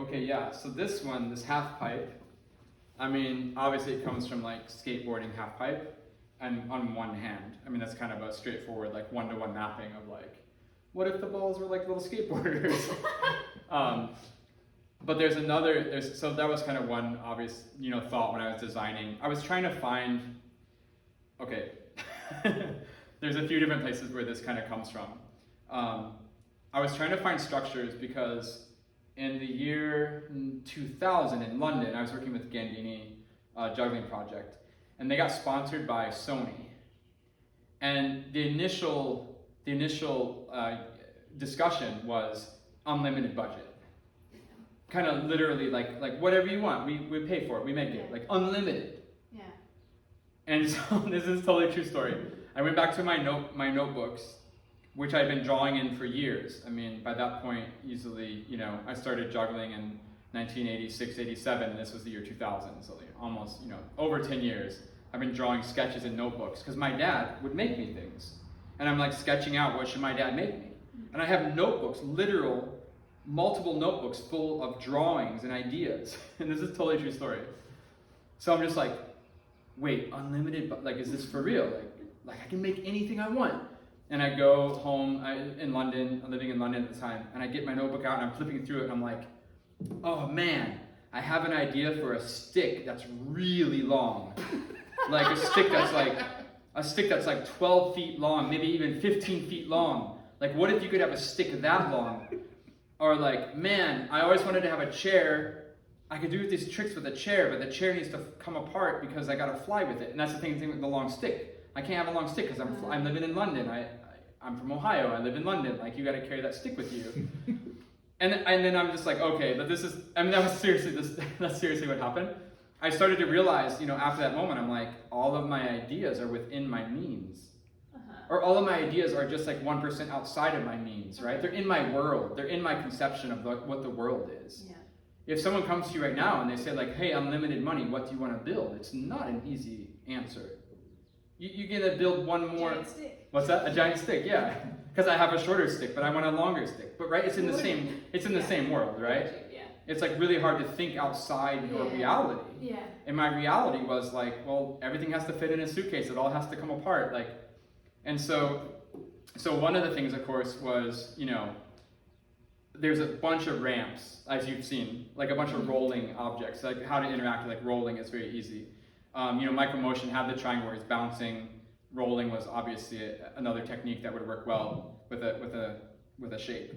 Okay, yeah, so this one, this half pipe, I mean, obviously it comes from like skateboarding half pipe, and on one hand, I mean, that's kind of a straightforward like one-to-one mapping of like, what if the balls were like little skateboarders? But so that was kind of one obvious, thought when I was designing. I was trying to find, okay, there's a few different places where this kind of comes from. I was trying to find structures because in the year 2000 in London, I was working with Gandini juggling project, and they got sponsored by Sony. And the initial discussion was unlimited budget. Kind of literally like whatever you want, we pay for it, we make it, like unlimited. Yeah. And so this is a totally true story. I went back to my notebooks, which I'd been drawing in for years. I mean, by that point, easily, I started juggling in 1986, 87, and this was the year 2000, so almost, over 10 years. I've been drawing sketches in notebooks, because my dad would make me things. And I'm like sketching out, what should my dad make me? And I have notebooks, multiple notebooks full of drawings and ideas. And this is a totally true story. So I'm just like, wait, unlimited, like, is this for real? Like I can make anything I want. And I go home in London, I'm living in London at the time, and I get my notebook out and I'm flipping through it and I'm like, oh man, I have an idea for a stick that's really long. Like a stick that's like 12 feet long, maybe even 15 feet long. Like what if you could have a stick that long? Or like, man, I always wanted to have a chair. I could do these tricks with a chair, but the chair needs to come apart because I gotta fly with it. And that's the thing with the long stick. I can't have a long stick because I'm living in London. I'm from Ohio. I live in London. Like you got to carry that stick with you. and then I'm just like, okay, but that's seriously what happened. I started to realize, after that moment, I'm like, all of my ideas are within my means, or all of my ideas are just like 1% outside of my means, right? They're in my world. They're in my conception of what the world is. Yeah. If someone comes to you right now and they say like, hey, unlimited money, what do you want to build? It's not an easy answer. You're gonna build one more. Giant stick. What's that? A giant stick, yeah. Because I have a shorter stick, but I want a longer stick. But right, it's in the same. It's in the same world, right? Yeah. It's like really hard to think outside your reality. Yeah. And my reality was like, well, everything has to fit in a suitcase. It all has to come apart, like. And so one of the things, of course, was there's a bunch of ramps, as you've seen, like a bunch of rolling objects. Like how to interact with like rolling is very easy. Micromotion had the triangle where it's bouncing. Rolling was obviously another technique that would work well with a shape.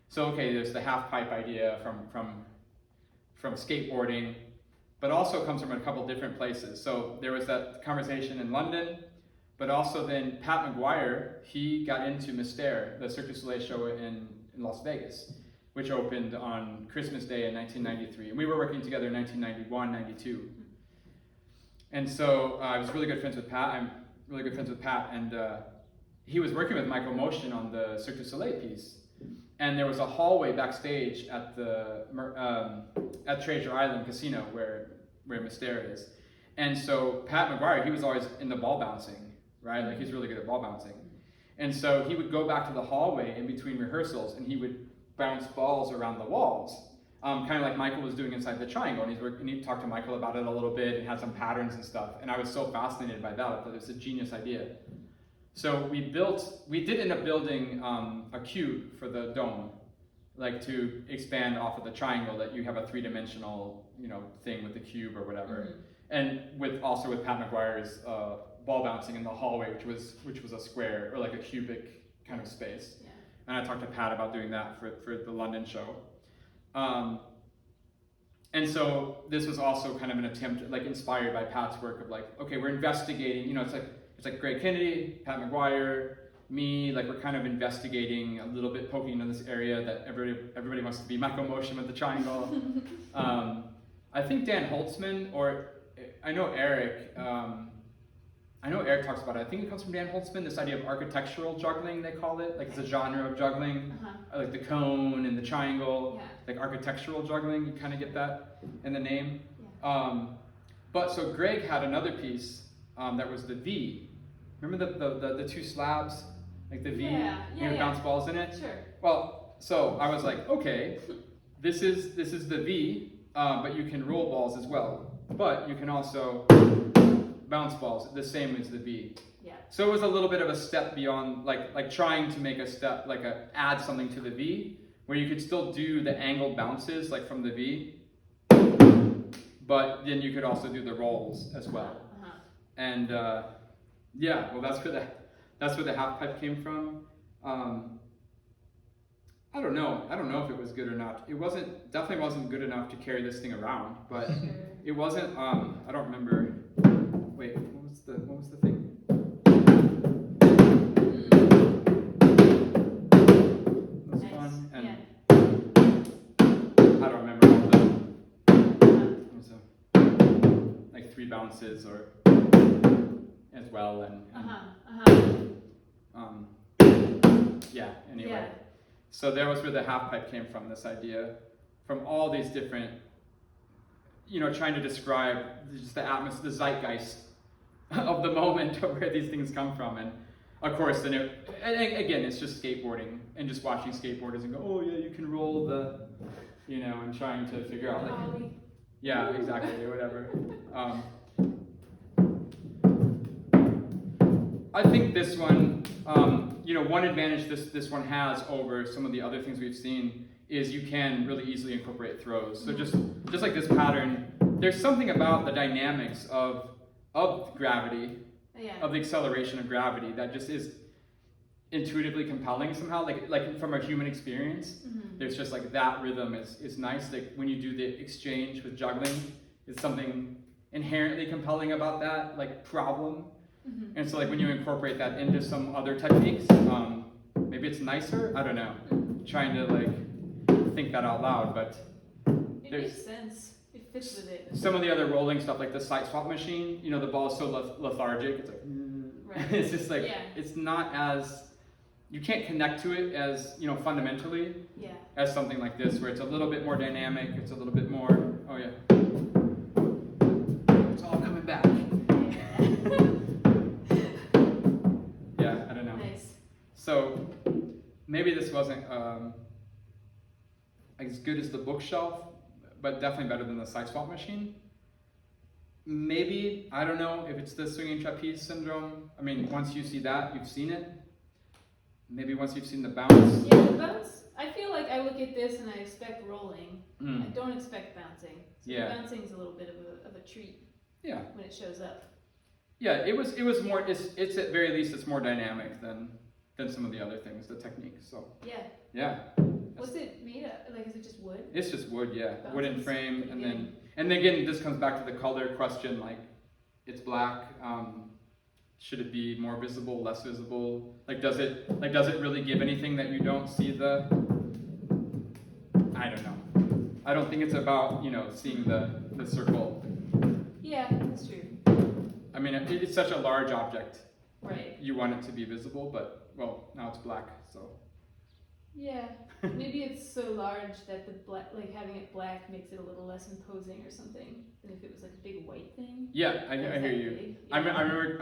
So okay, there's the half pipe idea from skateboarding, but also comes from a couple different places. So there was that conversation in London, but also then Pat McGuire, he got into Mystère, the Cirque du Soleil show in Las Vegas, which opened on Christmas Day in 1993. And we were working together in 1991, 92. And so I was really good friends with Pat. I'm really good friends with Pat, and he was working with Micromotion on the Cirque du Soleil piece. And there was a hallway backstage at at Treasure Island Casino where Mystère is. And so Pat McGuire, he was always in the ball bouncing, right? Like he's really good at ball bouncing. And so he would go back to the hallway in between rehearsals, and he would bounce balls around the walls. Kind of like Michael was doing inside the triangle, and he talked to Michael about it a little bit and had some patterns and stuff. And I was so fascinated by that. I thought it was a genius idea. So we did end up building a cube for the dome, like to expand off of the triangle, that you have a three-dimensional, thing with the cube or whatever. And with Pat McGuire's ball bouncing in the hallway, which was a square or like a cubic kind of space. Yeah. And I talked to Pat about doing that for the London show. And so this was also kind of an attempt, like inspired by Pat's work of like, okay, we're investigating, it's like Greg Kennedy, Pat McGuire, me, like we're kind of investigating a little bit, poking into this area that everybody wants to be Micromotion with the triangle. I think Dan Holtzman, or I know Eric talks about it. I think it comes from Dan Holtzman, this idea of architectural juggling, they call it. Like it's a genre of juggling, like the cone and the triangle, like architectural juggling. You kind of get that in the name. Yeah. But so Greg had another piece that was the V. Remember the two slabs, like the V? You would bounce balls in it? Sure. Well, so I was like, okay, this is the V, but you can roll balls as well. But you can also bounce balls, the same as the V. Yeah. So it was a little bit of a step beyond, like trying to make a step, add something to the V, where you could still do the angled bounces, like from the V, but then you could also do the rolls as well. And yeah, well, that's where the half pipe came from. I don't know if it was good or not. It definitely wasn't good enough to carry this thing around, but it wasn't. I don't remember. Wait, what was the thing? It was fun, and I don't remember all it was like 3 bounces or as well, and yeah. Anyway. Yeah. So that was where the half pipe came from, this idea, from all these different, trying to describe just the atmosphere, the zeitgeist of the moment of where these things come from. And of course, then again, it's just skateboarding and just watching skateboarders and go, oh yeah, you can roll the, and trying to figure out, like, yeah, exactly, or whatever. I think this one, one advantage this one has over some of the other things we've seen is you can really easily incorporate throws. So just like this pattern, there's something about the dynamics of gravity, of the acceleration of gravity that just is intuitively compelling somehow, like from a human experience. There's just like that rhythm is nice. Like when you do the exchange with juggling, it's something inherently compelling about that, like problem. And so like when you incorporate that into some other techniques, maybe it's nicer, I don't know. Trying to like think that out loud, but it makes sense. It fits with it. Some of the other rolling stuff, like the side swap machine, the ball is so lethargic, it's like, right. It's just like, it's not as, you can't connect to it as, fundamentally, as something like this, where it's a little bit more dynamic, it's a little bit more, oh yeah. It's all coming back. So maybe this wasn't as good as the bookshelf, but definitely better than the side swap machine. Maybe, I don't know if it's the swinging trapeze syndrome. I mean, once you see that, you've seen it. Maybe once you've seen the bounce. Yeah, the bounce, I feel like I look at this and I expect rolling. I don't expect bouncing. So the bouncing is a little bit of a treat. Yeah. When it shows up. Yeah, it was more, it's at very least, it's more dynamic than some of the other things, the techniques. So yeah. What's it made of? Like, is it just wood? It's just wood, yeah. Bounces. Wooden frame, and then again, this comes back to the color question. Like, it's black. Should it be more visible, less visible? Like, does it really give anything that you don't see the? I don't know. I don't think it's about seeing the circle. Yeah, that's true. I mean, it's such a large object. Right. You want it to be visible, but well, now it's black, so. Yeah, maybe it's so large that the black, like having it black, makes it a little less imposing or something than if it was like a big white thing. Yeah, I hear you. Yeah. I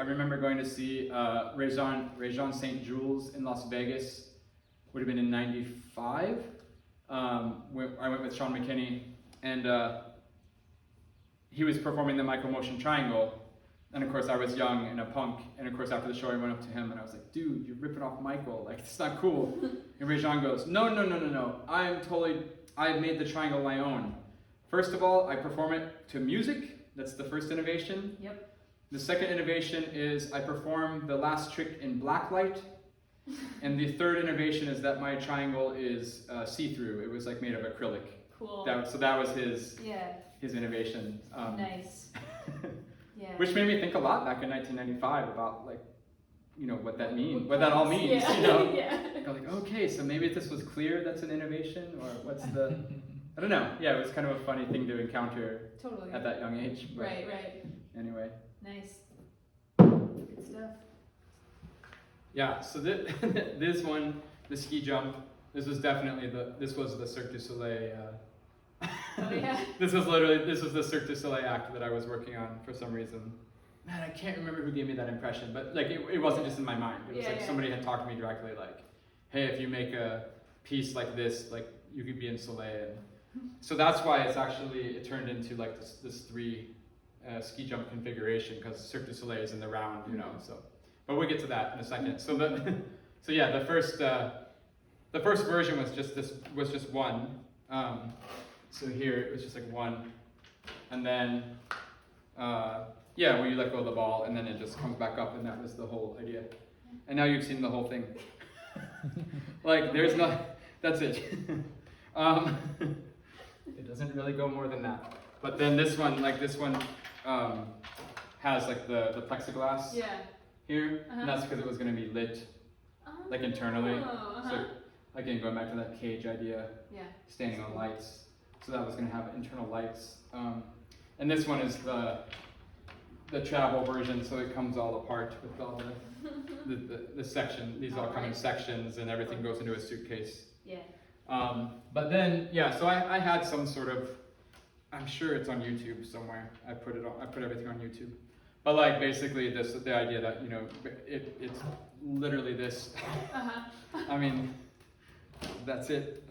remember going to see Réjean St. Jules in Las Vegas. Would have been in '95. I went with Sean McKinney, and he was performing the micro-motion triangle. And of course I was young and a punk, and of course after the show I went up to him and I was like, dude, you're ripping off Michael, like it's not cool. And Réjean goes, no, I made the triangle my own. First of all, I perform it to music, that's the first innovation. Yep. The second innovation is I perform the last trick in black light. And the third innovation is that my triangle is see-through, it was like made of acrylic. Cool. So that was his innovation. Nice. Yeah. Which made me think a lot back in 1995 about like, what that means, what that all means, You're like, okay, so maybe this was clear that's an innovation, or what's the, I don't know. Yeah, it was kind of a funny thing to encounter at that young age. Right. Anyway. Nice. Good stuff. Yeah, so this one, the ski jump, this was definitely this was the Cirque du Soleil. Oh yeah. This was the Cirque du Soleil act that I was working on for some reason. Man, I can't remember who gave me that impression, but like it wasn't just in my mind. It was somebody had talked to me directly, like, hey, if you make a piece like this, like you could be in Soleil. And so that's why it turned into like this three ski jump configuration, because Cirque du Soleil is in the round, you know. So, but we'll get to that in a second. So so yeah, the first version was just one. So here it was just like one, and then yeah, where you let go of the ball and then it just comes back up, and that was the whole idea. And now you've seen the whole thing. Like there's not. That's it. It doesn't really go more than that. But then this one has like the plexiglass here, and that's because it was going to be lit like internally. So again, going back to that cage idea, standing on lights. So that was going to have internal lights. And this one is the travel version, so it comes all apart with all the section. These all come in sections, and everything goes into a suitcase. Yeah. But then, yeah, so I had some sort of, I'm sure it's on YouTube somewhere. I put everything on YouTube. But like basically the idea that, you know, it's literally this. I mean, that's it.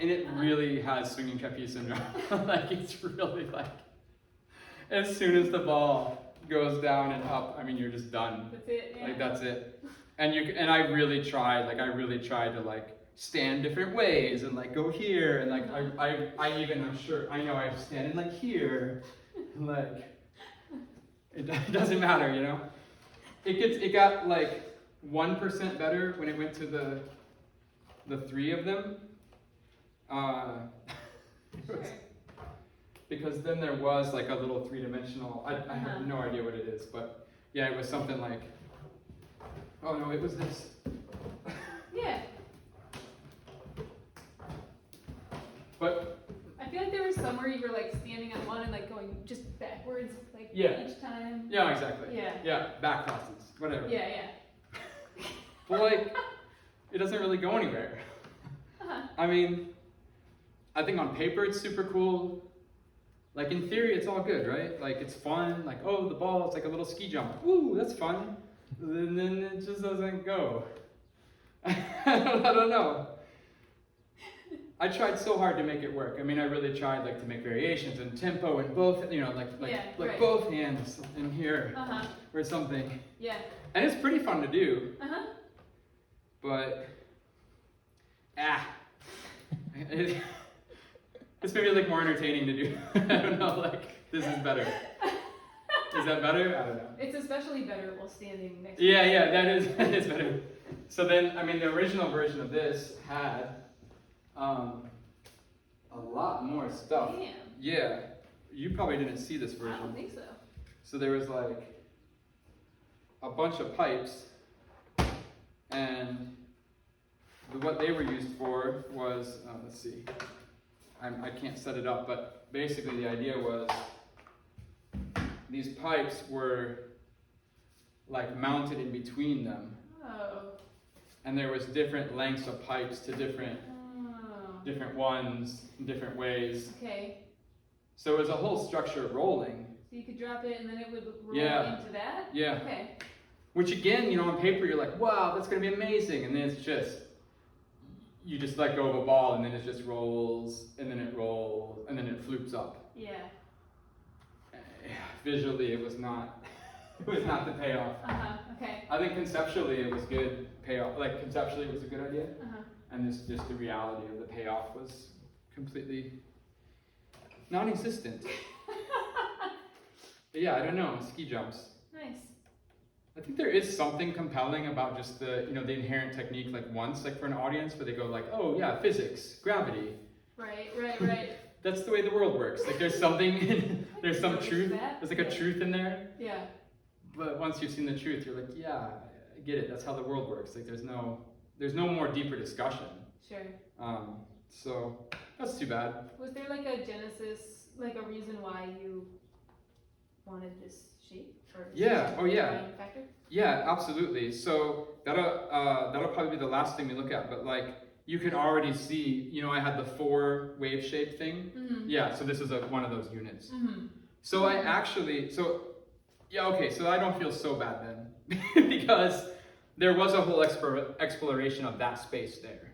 And it really has swinging trapeze syndrome. Like it's really like, as soon as the ball goes down and up, I mean, you're just done. That's it. Yeah. Like that's it. And I really tried to like stand different ways and like go here and like I even, I'm sure, I know I've standing like here, and like it doesn't matter, you know. It got like 1% better when it went to the three of them. Because then there was like a little three-dimensional, I have no idea what it is, but yeah, it was something like, oh no, it was this. Yeah. But I feel like there was somewhere you were like standing on one and like going just backwards like each time. Yeah, exactly. Yeah. Yeah, back crosses, whatever. Yeah. But like, it doesn't really go anywhere. I mean, I think on paper it's super cool. Like in theory, it's all good, right? Like it's fun. Like, oh, the ball, it's like a little ski jump. Woo, that's fun. And then it just doesn't go. I don't know. I tried so hard to make it work. I mean, I really tried like to make variations and tempo and both, you know, like both hands in here or something. Yeah. And it's pretty fun to do. But it's maybe like more entertaining to do. I don't know, like this is better. Is that better? I don't know. It's especially better while standing next Yeah, that is better. So then, I mean, the original version of this had a lot more stuff. Damn. Yeah, you probably didn't see this version. I don't think so. So there was like a bunch of pipes, and what they were used for was, let's see, I can't set it up, but basically the idea was these pipes were like mounted in between them. Oh. And there was different lengths of pipes to different ones, in different ways. Okay. So it was a whole structure of rolling. So you could drop it and then it would roll into that? Yeah. Okay. Which again, you know, on paper you're like, wow, that's gonna be amazing. And then it's just, you just let go of a ball and then it just rolls, and then it rolls, and then it floops up. Yeah. Visually it was not, it was not the payoff. Okay. I think conceptually it was good payoff, like conceptually it was a good idea. And this, just the reality of the payoff was completely non-existent. But yeah, I don't know, ski jumps. Nice. I think there is something compelling about just the, you know, the inherent technique, like once, like for an audience where they go like, oh yeah, physics, gravity. Right. That's the way the world works. Like there's something, there's some truth, there's like a truth in there. Yeah. But once you've seen the truth, you're like, yeah, I get it, that's how the world works. Like there's no more deeper discussion. Sure. So that's too bad. Was there like a genesis, like a reason why you wanted this shape? Or factor? Yeah, absolutely. So that'll probably be the last thing we look at. But like you can already see, you know, I had the 4 wave shape thing. Yeah, so this is one of those units. So I actually, so I don't feel so bad then because there was a whole exploration of that space there.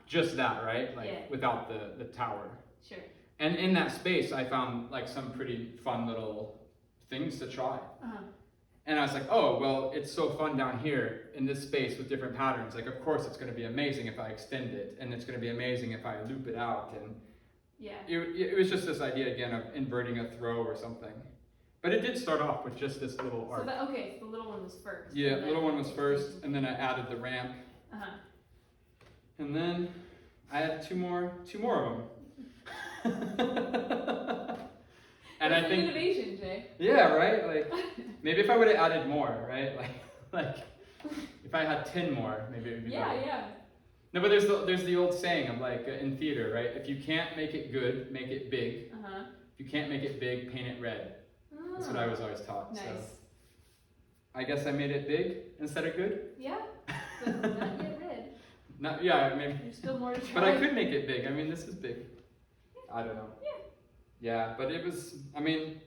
Just that, right? Like Yeah. without the tower. Sure. And in that space, I found like some pretty fun little things to try. And I was like, oh, well, it's so fun down here in this space with different patterns. Like, of course, it's going to be amazing if I extend it, and it's going to be amazing if I loop it out. And Yeah. it was just this idea again of inverting a throw or something. But it did start off with just this little arc. So the little one was first. Yeah, the little one was first, and then I added the ramp. And then I had two more of them. And That's I think innovation, Jay. yeah, right? Like maybe if I would have added more, right? Like if I had 10 more, maybe it would be better. Yeah. No, but there's the old saying of like in theater, right? If you can't make it good, make it big. If you can't make it big, paint it red. That's what I was always taught. Nice. So I guess I made it big instead of good. Yeah. But not yet red. Not yeah, maybe. There's still more to try. But I could make it big. I mean, this is big. I don't know. Yeah, but it was, I mean,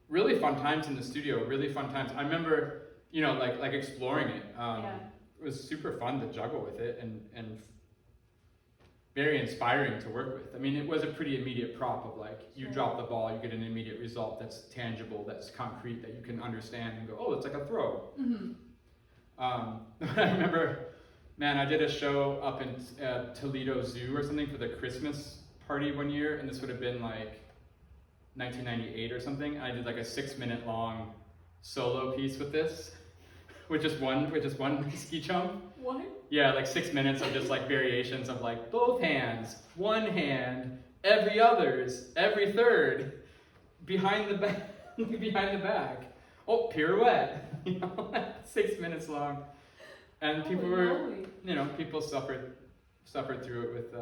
really fun times in the studio, really fun times. I remember, you know, like exploring it. It was super fun to juggle with it and very inspiring to work with. I mean, it was a pretty immediate prop of like, you drop the ball, you get an immediate result that's tangible, that's concrete, that you can understand and go, oh, it's like a throw. I remember, man, I did a show up in Toledo Zoo or something for the Christmas party one year, and this would have been like 1998 or something. I did like a 6-minute long solo piece with this, with just one ski jump. What? Yeah, like 6 minutes of just like variations of like both hands, one hand, every others, every third, behind the back, behind the back. Oh, pirouette. You know, 6 minutes long, and people people suffered through it with.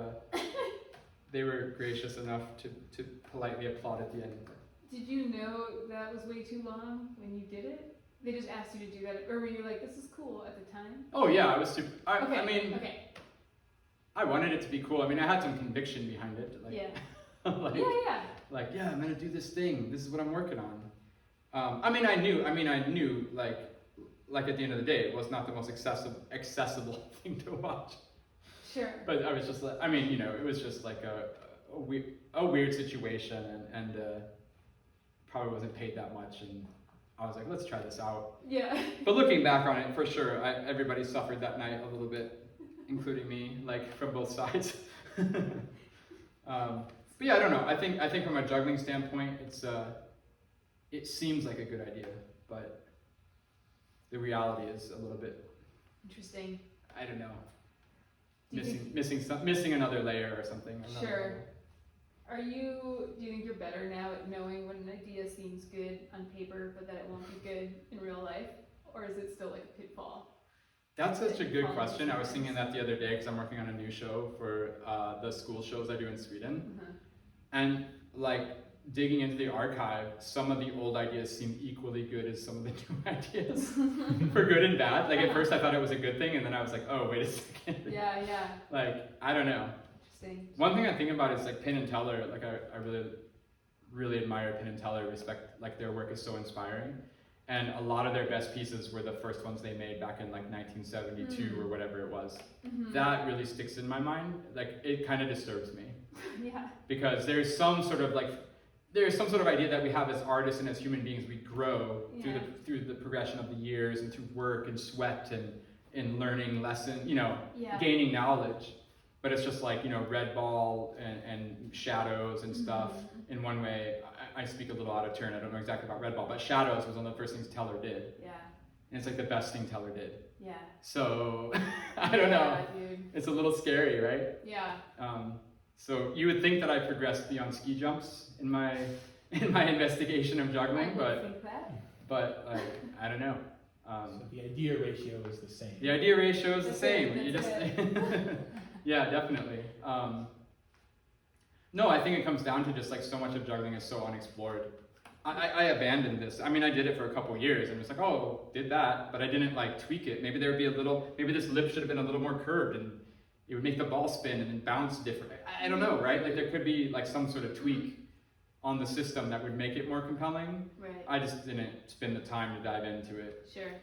They were gracious enough to politely applaud at the end. Did you know that was way too long when you did it? They just asked you to do that, or were you like, "This is cool" at the time? Oh yeah, I was super. Okay. I mean, I wanted it to be cool. I mean, I had some conviction behind it. Like, yeah. Like, yeah, I'm gonna do this thing. This is what I'm working on. I mean, I knew. Like at the end of the day, it was not the most accessible thing to watch. Sure. But I was just like, I mean, you know, it was just like a weird situation, and probably wasn't paid that much, and I was like, let's try this out. Yeah. But looking back on it, for sure, everybody suffered that night a little bit, including me, like from both sides. But yeah, I don't know. I think from a juggling standpoint, it seems like a good idea, but the reality is a little bit interesting. I don't know. Missing another layer or something. Sure. Do you think you're better now at knowing when an idea seems good on paper, but that it won't be good in real life? Or is it still like a pitfall? That's such a good question. I was thinking that the other day because I'm working on a new show for the school shows I do in Sweden. And like digging into the archive, some of the old ideas seem equally good as some of the new ideas, for good and bad. Like at first I thought it was a good thing, and then I was like, oh, wait a second. Yeah. Like, I don't know. Interesting. One thing I think about is like Penn and Teller. Like I really admire Penn and Teller. Respect, like their work is so inspiring. And a lot of their best pieces were the first ones they made back in like 1972 or whatever it was. That really sticks in my mind. Like it kind of disturbs me. Yeah. Because there's some sort of idea that we have as artists and as human beings. We grow through the progression of the years and through work and sweat and in learning lessons, gaining knowledge. But it's just like, red ball and shadows and stuff. In one way, I speak a little out of turn. I don't know exactly about red ball, but shadows was one of the first things Teller did. Yeah. And it's like the best thing Teller did. Yeah. So I don't know. Dude. It's a little scary, right? Yeah. So you would think that I progressed beyond ski jumps in my investigation of juggling, but like, I don't know. So the idea ratio is the same. The idea ratio is the same. That's Yeah, definitely. No, I think it comes down to just like so much of juggling is so unexplored. I abandoned this. I mean, I did it for a couple years and it was like, oh, did that, but I didn't like tweak it. Maybe there would be maybe this lip should have been a little more curved and it would make the ball spin and then bounce different. I don't know, right? Like there could be like some sort of tweak on the system that would make it more compelling. Right. I just didn't spend the time to dive into it. Sure.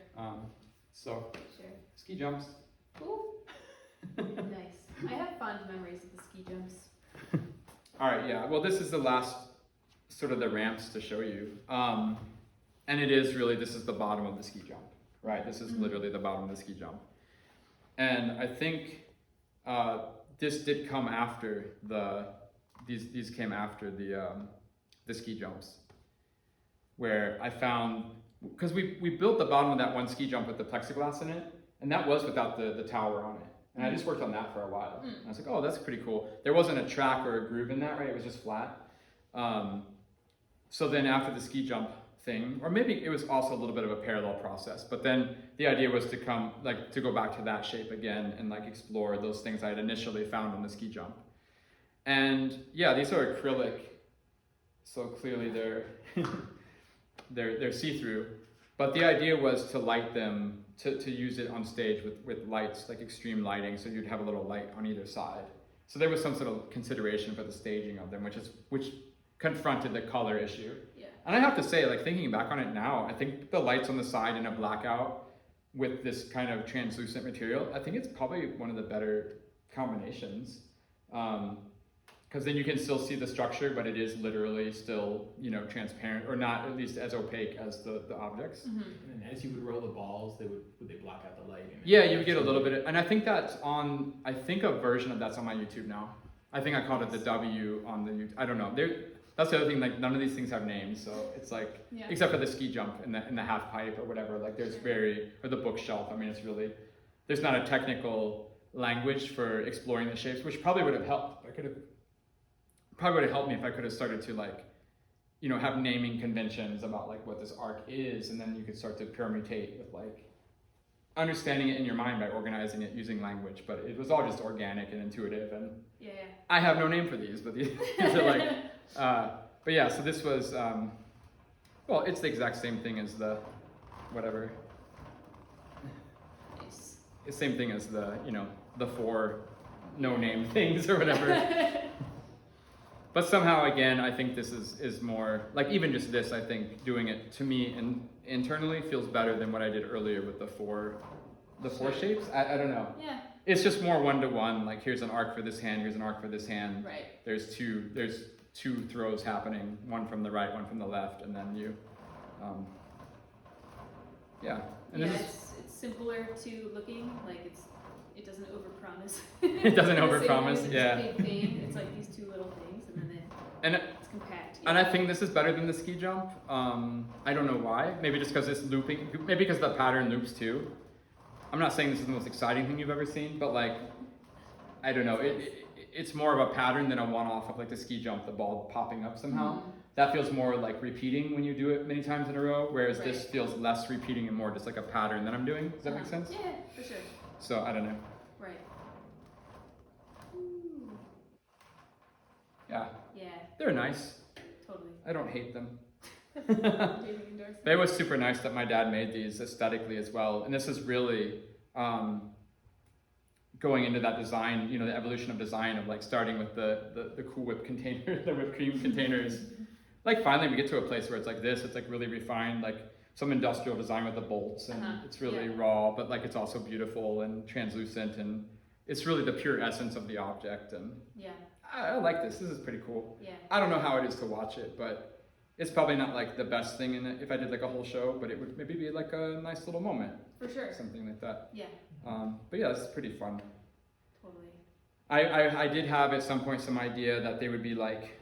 So, Sure. ski jumps. Cool. Nice. I have fond memories of the ski jumps. All right, yeah. Well, this is the last sort of the ramps to show you. And it is really, this is the bottom of the ski jump, right? This is literally the bottom of the ski jump. And I think this did come after these came after the ski jumps, where I found, because we built the bottom of that one ski jump with the plexiglass in it, and that was without the tower on it. And I just worked on that for a while. And I was like, oh, that's pretty cool. There wasn't a track or a groove in that, right? It was just flat. So then after the ski jump thing, or maybe it was also a little bit of a parallel process, but then the idea was to go back to that shape again and like explore those things I had initially found on the ski jump. And yeah, these are acrylic, so clearly they're they're see-through. But the idea was to light them, to use it on stage with lights, like extreme lighting, so you'd have a little light on either side. So there was some sort of consideration for the staging of them, which confronted the color issue. Yeah. And I have to say, like thinking back on it now, I think the lights on the side in a blackout with this kind of translucent material, I think it's probably one of the better combinations. Because then you can still see the structure, but it is literally still, transparent, or not at least as opaque as the objects. And then as you would roll the balls, would they block out the light? Yeah, you would get a little bit, and I think that's on, I think a version of that's on my YouTube now. I think I called it the W on the YouTube. I don't know. That's the other thing, like none of these things have names, so it's like, except for the ski jump and the half pipe or whatever, like there's or the bookshelf, I mean, it's really, there's not a technical language for exploring the shapes, which probably would have helped. Probably would have helped me if I could have started to have naming conventions about like what this arc is, and then you could start to permutate with like understanding it in your mind by organizing it using language. But it was all just organic and intuitive, and I have no name for these, but these are like, but yeah. So this was, well, it's the exact same thing as the whatever. Nice. It's the same thing as the the 4 no name things or whatever. But somehow, again, I think this is more, like even just this, I think doing it to me internally feels better than what I did earlier with the four shapes. I don't know. Yeah. It's just more one-to-one, like here's an arc for this hand, here's an arc for this hand. Right. There's two throws happening, one from the right, one from the left, and then you, yeah. And yeah, this it's simpler to looking, like it doesn't overpromise. It doesn't overpromise, yeah. It's a big thing. It's like these 2 little things, and then it's compact. Yeah. And I think this is better than the ski jump. I don't know why. Maybe just because it's looping. Maybe because the pattern loops too. I'm not saying this is the most exciting thing you've ever seen, but like, I don't know. It's more of a pattern than a one-off of like the ski jump, the ball popping up somehow. That feels more like repeating when you do it many times in a row, whereas this feels less repeating and more just like a pattern that I'm doing. Does that make sense? Yeah, for sure. So I don't know. Right. Yeah. Yeah. They're nice. Totally. I don't hate them. Endorsement. It was super nice that my dad made these aesthetically as well. And this is really going into that design, the evolution of design of like starting with the Cool Whip container, the whipped cream containers. Like finally we get to a place where it's like this, it's like really refined, like some industrial design with the bolts, and it's really raw, but like it's also beautiful and translucent, and it's really the pure essence of the object. And I like this. This is pretty cool. Yeah. I don't know how it is to watch it, but it's probably not like the best thing in it if I did like a whole show, but it would maybe be like a nice little moment. For sure. Something like that. Yeah. But yeah, this is pretty fun. Totally. I did have at some point some idea that they would be like,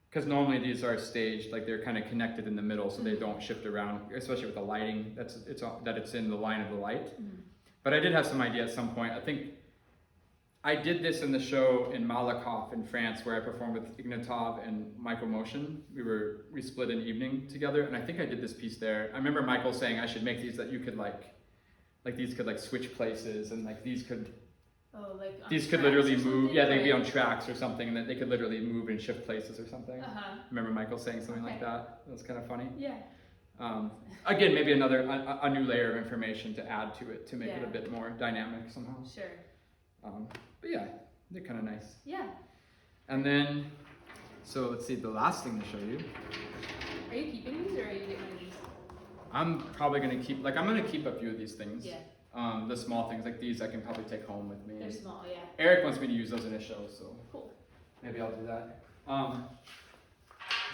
because normally these are staged, like they're kind of connected in the middle so they don't shift around, especially with the lighting, it's in the line of the light. But I did have some idea at some point. I think I did this in the show in Malakoff in France, where I performed with Ignatov and Michael Motion. We split an evening together, and I think I did this piece there. I remember Michael saying I should make these that you could like these could like switch places, and like these could literally move. Yeah, they'd be on tracks or something, and that they could literally move and shift places or something. Remember Michael saying something like that? That was kind of funny. Yeah. Again, maybe a new layer of information to add to it to make it a bit more dynamic somehow. Sure. But yeah, they're kind of nice. Yeah. And then, so let's see, the last thing to show you. Are you keeping these or are you getting rid of these? I'm probably gonna keep I'm gonna keep a few of these things. Yeah. The small things like these I can probably take home with me. They're small, yeah. Eric wants me to use those in his show, so Cool. maybe I'll do that.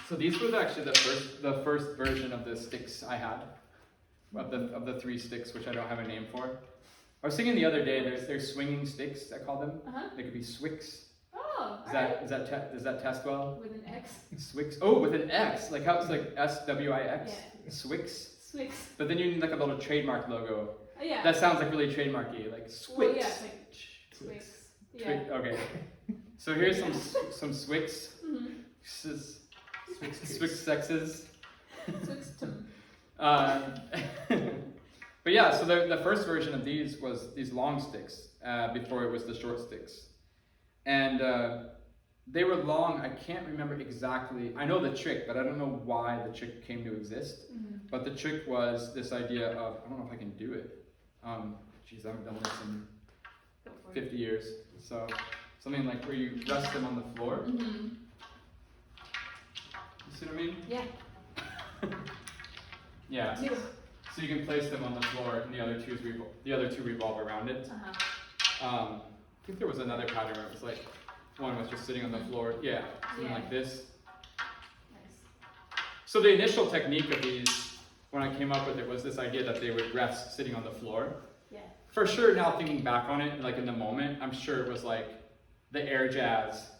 So these were actually the first version of the sticks I had, of the 3 sticks, which I don't have a name for. I was thinking the other day, there's swinging sticks, I call them. They could be swicks. Oh, Does that test well? with an X? Swicks. Oh, with an X. Like how it's like SWIX. Yeah. Swicks. Swix. But then you need like a little trademark logo. Oh, yeah. That sounds like really trademarky, like Swix. Well, yeah, it's like Swix. Yeah. Okay. So here's some Swix. Mm-hmm. Swix sexes. Swixtum. But yeah, so the first version of these was these long sticks before it was the short sticks. And they were long, I can't remember exactly. I know the trick, but I don't know why the trick came to exist. Mm-hmm. But the trick was this idea of, I don't know if I can do it. Geez, I haven't done this in 50 years. So something like where you rest them on the floor. Mm-hmm. You see what I mean? Yeah. Yeah. Two. So you can place them on the floor, and the other two revolve around it. I think there was another pattern where it was like one was just sitting on the floor. Yeah, something like this. Nice. So the initial technique of these, when I came up with it, was this idea that they would rest sitting on the floor. Yeah. For sure, now thinking back on it, like in the moment, I'm sure it was like the air jazz,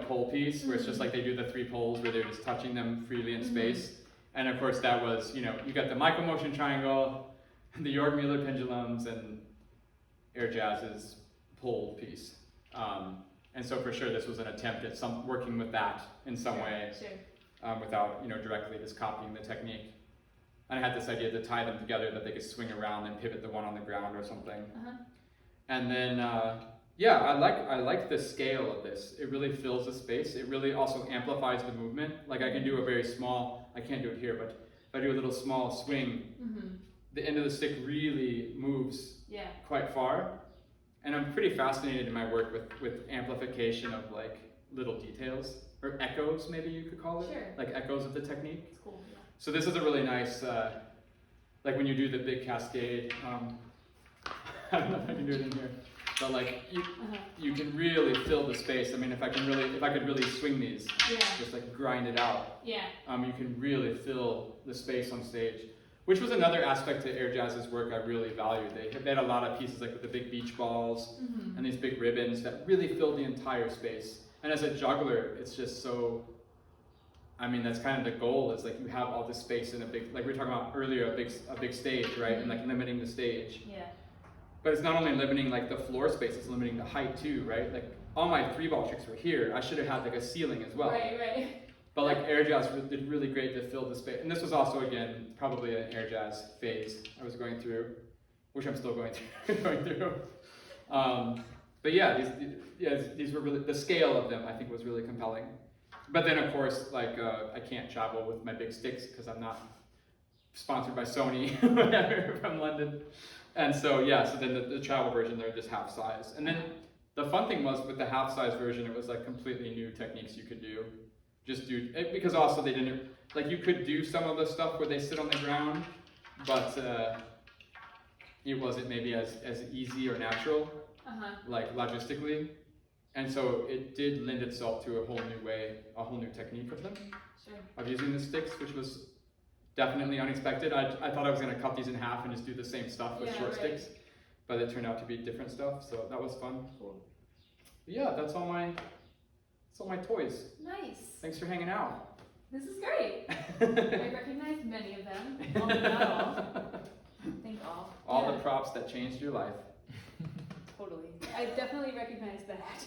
pole piece, where it's just like they do the 3 poles where they're just touching them freely in space. And of course that was, you got the micromotion triangle, the York Mueller pendulums, and air jazz's pole piece. And so for sure this was an attempt at working with that in some way, without directly just copying the technique. And I had this idea to tie them together that they could swing around and pivot the one on the ground or something. And then I like the scale of this. It really fills the space. It really also amplifies the movement. Like I can do a very small, I can't do it here, but if I do a little small swing, the end of the stick really moves quite far. And I'm pretty fascinated in my work with amplification of like little details, or echoes maybe you could call it. Sure. Like echoes of the technique. It's cool. Yeah. So this is a really nice, like when you do the big cascade, I don't know if I can do it in here, but like you can really fill the space. I mean, if I could really swing these, just like grind it out, you can really fill the space on stage, which was another aspect to Air Jazz's work I really valued. They had a lot of pieces like with the big beach balls and these big ribbons that really filled the entire space. And as a juggler, it's just so, I mean, that's kind of the goal. It's like you have all this space in a big, like we were talking about earlier, a big stage, right? And like limiting the stage. Yeah. But it's not only limiting like the floor space, it's limiting the height too, right? Like all my 3-ball tricks were here. I should have had like a ceiling as well. Right. But like Air Jazz did really great to fill the space. And this was also, again, probably an Air Jazz phase I was going through, which I'm still going through. But yeah, these were really, the scale of them I think was really compelling. But then of course, like I can't travel with my big sticks because I'm not sponsored by Sony whatever from London. And so so then the travel version, they're just half size. And then the fun thing was with the half size version, it was like completely new techniques you could do. Because also they didn't, like you could do some of the stuff where they sit on the ground, but it wasn't maybe as easy or natural, like logistically. And so it did lend itself to a whole new technique of them, of using the sticks, which was definitely unexpected. I thought I was going to cut these in half and just do the same stuff with short sticks, but it turned out to be different stuff, so that was fun. Cool. But yeah, that's all my toys. Nice. Thanks for hanging out. This is great. I recognize many of them, not all. I think all. All the props that changed your life. Totally. I definitely recognize that.